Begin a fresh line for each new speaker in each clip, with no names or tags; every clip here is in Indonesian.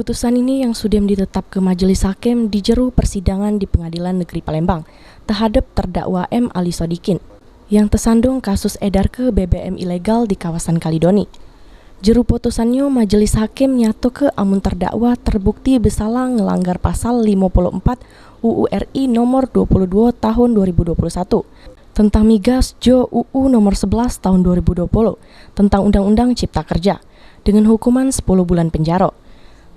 Putusan ini yang sudah ditetap ke Majelis Hakim dijeru persidangan di Pengadilan Negeri Palembang terhadap terdakwa M. Ali Sodikin yang tersandung kasus edar ke BBM ilegal di kawasan Kalidoni. Jeru putusannya Majelis Hakim nyatu ke amun terdakwa terbukti bersalah ngelanggar pasal 54 UU RI nomor 22 tahun 2021 tentang migas Jo UU nomor 11 tahun 2020 tentang Undang-Undang Cipta Kerja dengan hukuman 10 bulan penjara.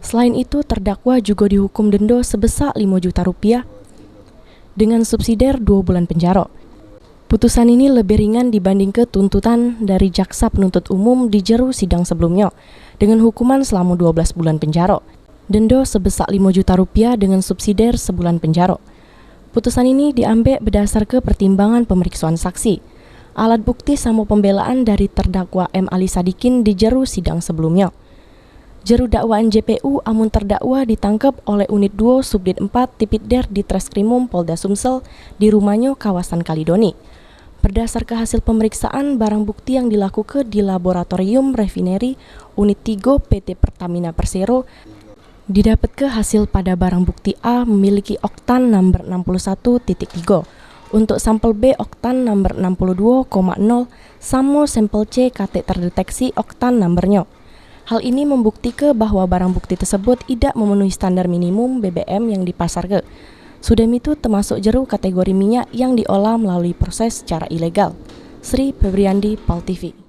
Selain itu, terdakwa juga dihukum denda sebesar 5 juta rupiah dengan subsidiar 2 bulan penjara. Putusan ini lebih ringan dibanding ke tuntutan dari jaksa penuntut umum di jeru sidang sebelumnya dengan hukuman selama 12 bulan penjara, denda sebesar 5 juta rupiah dengan subsidiar sebulan penjara. Putusan ini diambil berdasar ke pertimbangan pemeriksaan saksi, alat bukti sama pembelaan dari terdakwa M. Ali Sodikin di jeru sidang sebelumnya. Jeru dakwaan JPU amun terdakwa ditangkap oleh Unit 2 Subdit 4 Tipidder di Treskrimum Polda Sumsel di rumahnya kawasan Kalidoni. Berdasar ke hasil pemeriksaan barang bukti yang dilakukan di Laboratorium Refinery Unit 3 PT Pertamina Persero, didapat ke hasil pada barang bukti A memiliki oktan nomor 61.3. Untuk sampel B oktan nomor 62,0 sama sampel C kate terdeteksi oktan nomornya. Hal ini membuktikan bahwa barang bukti tersebut tidak memenuhi standar minimum BBM yang dipasarkan. Sudah itu termasuk jeru kategori minyak yang diolah melalui proses secara ilegal. Sri Febriandi, PAL TV.